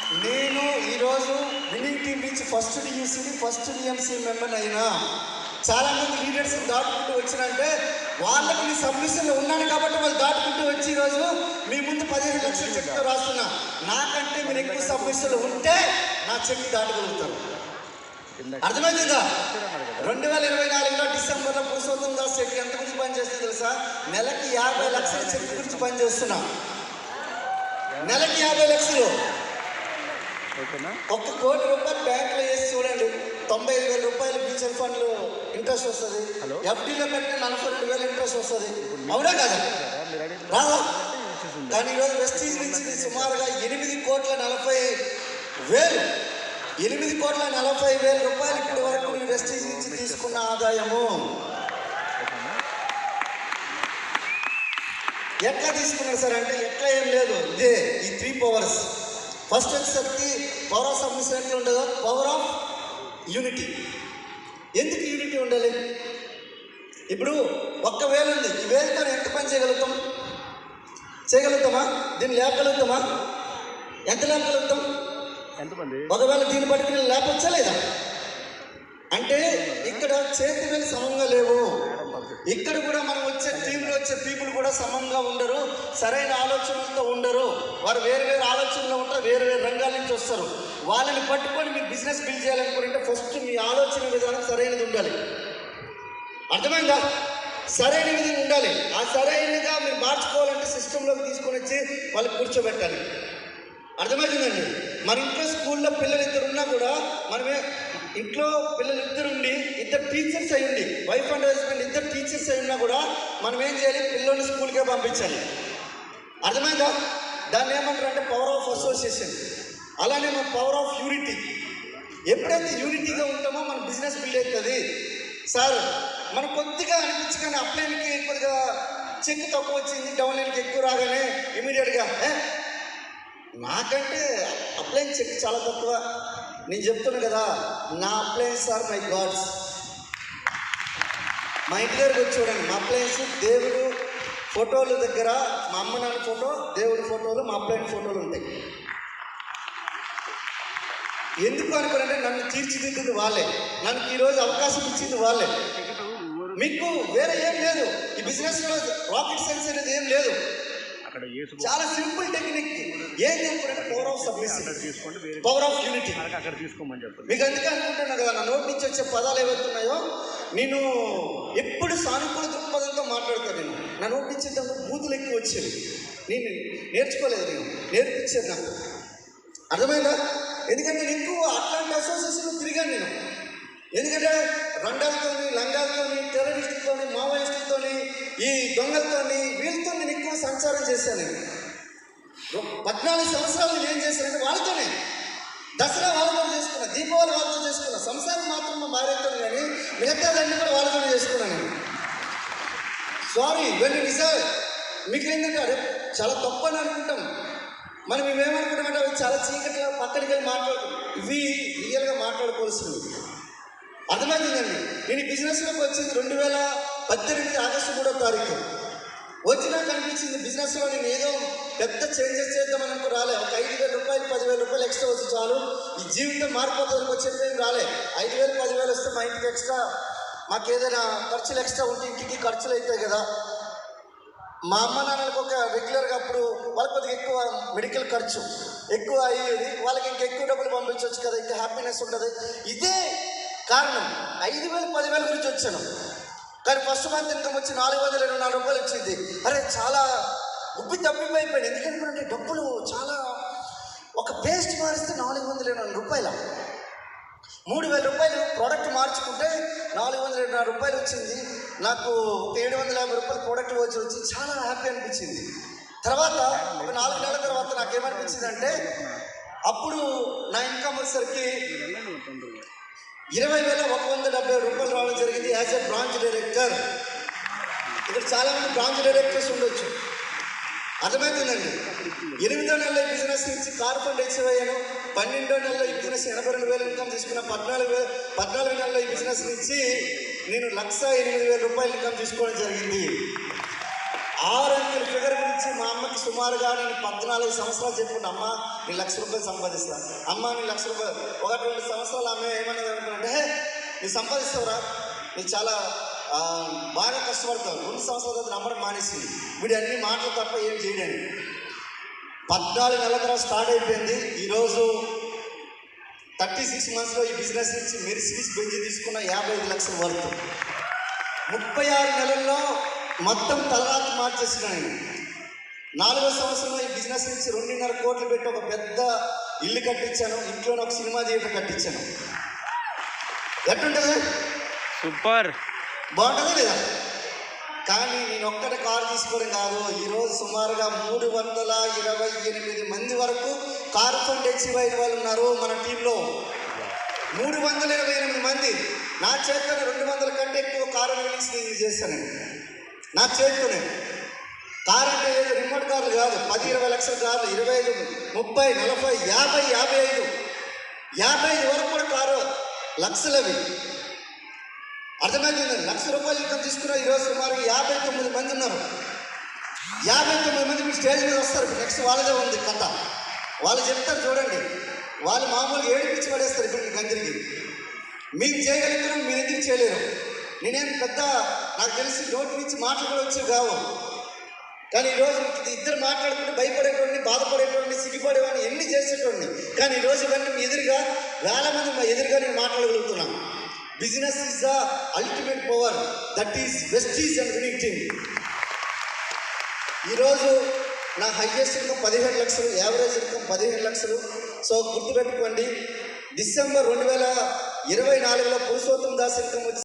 నేను ఈరోజు winning team నుంచి ఫస్ట్ డియూసీని ఫస్ట్ డిఎంసీ మెంబర్ అయినా. చాలామంది లీడర్స్ దాటుకుంటూ వచ్చినంటే వాళ్ళకి మీ సబ్మిషన్లో ఉన్నాను కాబట్టి వాళ్ళు దాటుకుంటూ వచ్చి ఈరోజు మీ ముందు 15 లక్షల చెక్తో రాస్తున్నా. నాకంటే మీరు ఎక్కువ సబ్మిషన్లు ఉంటే నా చెక్ దాటగలుగుతారు. అర్థమైందిగా? 2024లో డిసెంబర్లో పురుషోత్తం దాస్ చెక్ ఎంత గురించి పనిచేస్తుంది తెలుసా? నెలకి 50 లక్షల చెక్ గురించి పనిచేస్తున్నా. నెలకి 50 లక్షలు. 1 కోటి రూపాయలు బ్యాంకులో వేసి చూడండి, 95,000 రూపాయలు మ్యూచువల్ ఫండ్లు ఇంట్రెస్ట్ వస్తుంది. ఎఫ్డీలో పెట్టిన 42,000 ఇంట్రెస్ట్ వస్తుంది. అవునా కదా? రాదా? కానీ ఈరోజు వెస్టీజ్ నుంచి సుమారుగా 8,40,00,000 8,40,00,000 రూపాయలు ఇప్పటి వరకు మీరు వెస్టీజ్ నుంచి తీసుకున్న ఆదాయము. ఎట్లా తీసుకున్నారు సార్ అంటే ఎట్లా ఏం లేదు, ఇదే ఈ 3 పవర్స్. ఫస్ట్ వచ్చేసరికి పవర్ ఆఫ్ సబ్మిషన్ ఎట్లా ఉండదు, పవర్ ఆఫ్ యూనిటీ. ఎందుకు యూనిటీ ఉండాలి? ఇప్పుడు 1,000 ఉంది, ఈ వేలతో ఎంత పని చేయగలుగుతామా? దీన్ని లేపగలుగుతామా? ఎంత లేపగలుగుతాం? ఒకవేళ దీన్ని పట్టుకుని లేపొచ్చా లేదా? అంటే ఇక్కడ చేతి వేలు సమంగా లేవు. ఇక్కడ కూడా మనం వచ్చే టీంలో వచ్చే పీపుల్ కూడా సమంగా ఉండరు, సరైన ఆలోచనలతో ఉండరు. వారు వేరు వేరు ఆలోచనలో ఉంటారు, వేరు వేరు రంగాల నుంచి వస్తారు. వాళ్ళని పట్టుకొని మీరు బిజినెస్ బిల్డ్ చేయాలనుకుంటే ఫస్ట్ మీ ఆలోచన విధానం సరైనది ఉండాలి. అర్థమైందా? సరైన విధంగా ఉండాలి. ఆ సరైనగా మీరు మార్చుకోవాలంటే సిస్టంలోకి తీసుకొని వచ్చి వాళ్ళకి కూర్చోబెట్టాలి. అర్థమవుతుందండి? మన ఇంట్లో స్కూల్లో పిల్లలు 2 ఉన్నా కూడా మనమే ఇంట్లో పిల్లలు 2 ఉండి 2 టీచర్స్ అయి ఉండి, వైఫ్ అండ్ హస్బెండ్ 2 టీచర్స్ అయి ఉన్నా కూడా మనం ఏం చేయాలి? పిల్లల్ని స్కూల్కే పంపించాలి. అర్థమైందా? దాన్ని ఏమంటారు అంటే పవర్ ఆఫ్ అసోసియేషన్. అలానే మన పవర్ ఆఫ్ యూనిటీ. ఎప్పుడైతే యూనిటీగా ఉంటామో మన బిజినెస్ బిల్డ్ అవుతుంది. సార్ మనం కొద్దిగా అనిపించగానే అప్లైన్కి కొద్దిగా చెక్ తక్కువ వచ్చింది, డౌన్ లైన్కి ఎక్కువ రాగానే ఇమీడియట్గా నాకంటే అప్లైన్ చెక్ చాలా తక్కువ. నేను చెప్తున్నా కదా, నా అప్లయన్స్ ఆర్ మై గాడ్స్. మా ఇంటి దగ్గరకు వచ్చి చూడండి, మా అప్లయన్స్ దేవుడు ఫోటోల దగ్గర మా అమ్మ నాన్న ఫోటో, దేవుడి ఫోటోలు, మా అప్లయన్ ఫోటోలు ఉంటాయి. ఎందుకు అనుకోనంటే నన్ను తీర్చిదిద్దుది వాళ్ళే, నన్ను ఈరోజు అవకాశం ఇచ్చింది వాళ్ళే. మీకు వేరే ఏం లేదు. ఈ బిజినెస్లో రాకెట్ సైన్స్ అనేది ఏం లేదు. చాలా సింపుల్ టెక్నిక్. ఏం చెప్పారంటే power of submission, power of unity. మీకు అందుకే అనుకుంటున్నా కదా, నా నోటి నుంచి వచ్చే పదాలు ఏవైతున్నాయో నేను ఎప్పుడు సానుకూల దృక్పథంతో మాట్లాడతాను. నేను నా నోటి నుంచి బూతులు ఎక్కువ వచ్చేది. నేను నేర్చుకోలేదు, నేను నేర్పించాను నాకు. అర్థమైందా? ఎందుకంటే నేను ఎక్కువ అట్లాంటి అసోసియేషన్లో తిరిగాను నేను. ఎందుకంటే రంగాలతోని, లంగాలతోని, టెర్రరిస్టులతోని, మావోయిస్టులతోని, ఈ దొంగలతోని, వీళ్ళతో నేను ఎక్కువ సంచారం చేశాను. 14 సంవత్సరాలు నేను ఏం చేశానంటే వాళ్ళతోనే. దసరా వాళ్ళతో చేసుకున్నా, దీపావళి వాళ్ళతో చేసుకున్నా, సంసారం మాత్రం మా భార్యతో, కానీ మిగతాలన్నీ కూడా వాళ్ళతోనే చేసుకున్నాను నేను. సారీ వెళ్ళి నిజాలు మీకు ఏంటంటే అరే చాలా తప్పు అని అనుకుంటాం మనం. మేమేమనుకుంటామంటే అవి చాలా చీకట్లో పక్కడికి వెళ్ళి ఇవి రియల్గా మాట్లాడుకోవాల్సింది. అర్థమవుతుందండి? నేను ఈ బిజినెస్లోకి వచ్చింది 2018 ఆగస్టు 3వ తారీఖు. వచ్చినా కనిపించింది బిజినెస్లో నేను ఏదో పెద్ద చేంజెస్ చేద్దామని అనుకో రాలే. ఒక 5,000 రూపాయలు 10,000 రూపాయలు ఎక్స్ట్రా వచ్చి చాలు, ఈ జీవితం మారిపోతుందని వచ్చేది రాలే. 5,000 10,000 వస్తే మా ఇంటికి ఎక్స్ట్రా, మాకు ఏదైనా ఖర్చులు ఎక్స్ట్రా ఉంటే ఇంటికి ఖర్చులు అవుతాయి కదా. మా అమ్మ నాన్నలకు ఒక రెగ్యులర్గా అప్పుడు వాళ్ళకి కొద్దిగా ఎక్కువ మెడికల్ ఖర్చు ఎక్కువ అయ్యేది, వాళ్ళకి ఇంకెక్కువ డబ్బులు పంపించవచ్చు కదా, ఇంకా హ్యాపీనెస్ ఉంటుంది. ఇదే కారణం. 5,000 10,000 గురించి వచ్చాను. కానీ ఫస్ట్ మంత్ ఇన్కమ్ వచ్చి 424 రూపాయలు వచ్చింది. అరే చాలా ఉబ్బి తప్పిపోయిపోయింది. ఎందుకంటే డబ్బులు చాలా, ఒక పేస్ట్ మారిస్తే 424 రూపాయల, 3,000 రూపాయలు ప్రోడక్ట్ మార్చుకుంటే 424 రూపాయలు వచ్చింది. నాకు 750 రూపాయలు ప్రోడక్ట్ వచ్చి చాలా హ్యాపీ అనిపించింది. తర్వాత ఒక 4 నెలల తర్వాత నాకేమనిపించింది అంటే, అప్పుడు నా ఇన్కమ్ వచ్చేసరికి 20,170 రూపాయలు రావడం జరిగింది యాజ్ ఎ బ్రాంచ్ డైరెక్టర్. ఇక్కడ చాలామంది బ్రాంచ్ డైరెక్టర్స్ ఉండొచ్చు. అర్థమవుతుందండి? 8వ నెలలో ఈ బిజినెస్ నుంచి కార్ ఫండ్ అచీవ్ అయ్యాను. 12వ నెలలో ఈ బిజినెస్ 82,000 ఇన్కమ్ తీసుకున్న. 14 నెలలో ఈ బిజినెస్ నుంచి నేను 1,08,000 రూపాయలు ఇన్కమ్ తీసుకోవడం జరిగింది. 6 అంకెల ఫిగర్ గురించి మా అమ్మకి సుమారుగా నేను 14 సంవత్సరాలు చెప్పుకుంటా, అమ్మ నేను ₹1,00,000 సంపాదిస్తా, అమ్మ నేను ₹1,00,000. 1-2 సంవత్సరాలు ఆమె ఏమన్నది అనుకున్నాంటే, నువ్వు సంపాదిస్తావురా, నువ్వు చాలా బాగా కష్టపడతావు, 2 సంవత్సరాల తర్వాత నమ్మడం మానేసింది. వీడి అన్ని మాటలు తప్ప ఏం చేయడానికి. 14 నెలల తర్వాత స్టార్ట్ అయిపోయింది. ఈరోజు 36 మంత్స్లో ఈ బిజినెస్ నుంచి మెర్సిడీస్ బెంజ్ తీసుకున్న 55 లక్షల వరకు. 36 నెలల్లో మొత్తం తలరాతి మార్చేసిన నేను. 4వ సంవత్సరంలో ఈ బిజినెస్ నుంచి 2.5 కోట్లు పెట్టి ఒక పెద్ద ఇల్లు కట్టించాను, ఇంట్లోనే ఒక సినిమా థియేటర్ కట్టించాను. ఎట్టుంటుంది? సూపర్, బాగుంటుందా లేదా? కానీ నేను ఒక్కటే కారు తీసుకోవడం కాదు, ఈరోజు సుమారుగా 328 మంది వరకు కారు ఫండ్ అచీవ్ అయిన వాళ్ళు ఉన్నారు మన టీంలో. 328 మంది. నా చేతితో 200 కంటే ఎక్కువ కారు రిలీజ్ చేస్తాను. నా చేతితోనే. కారు అంటే ఏదో రిమోట్ కార్లు కాదు, 10-20 లక్షల కార్లు, 25, 30, 40, 50, 55 వరకు కూడా కారు లక్షలవి. అర్థమైంది. ₹1,00,000 ఇన్కమ్ తీసుకున్న ఈరోజు సుమారు 59 మంది ఉన్నారు. 59 మంది మీరు స్టేజ్ మీద వస్తారు. నెక్స్ట్ వాళ్ళదే ఉంది కథ. వాళ్ళు చెప్తారు చూడండి. వాళ్ళు మామూలుగా ఏడిపించి పడేస్తారు. ఇప్పుడు మీకు అందరికీ మీకు చేయగలుగుతున్నాం, మీరు ఎందుకు చేయలేరు? నేనేం పెద్ద, నాకు తెలిసి నోటి నుంచి మాటలు కూడా వచ్చేవి కావు. కానీ ఈరోజు ఇద్దరు మాట్లాడుకుంటే భయపడేటోడిని, బాధపడేటోడిని, సిగ్గుపడేవాడిని, ఎన్ని చేసేటోడిని. కానీ ఈరోజు ఇవన్నీ మీ ఎదురుగా వేల మంది మా ఎదురుగా నేను మాట్లాడగలుగుతున్నాను. Business is the ultimate power, that is vestiges and winning team. ఈరోజు నా హైయెస్ట్ ఇన్కమ్ 15 లక్షలు, యావరేజ్ ఇన్కమ్ 15 లక్షలు. సో గుర్తుపెట్టుకోండి, డిసెంబర్ 2024లో పురుషోత్తం దాస్ ఇన్కమ్ వచ్చి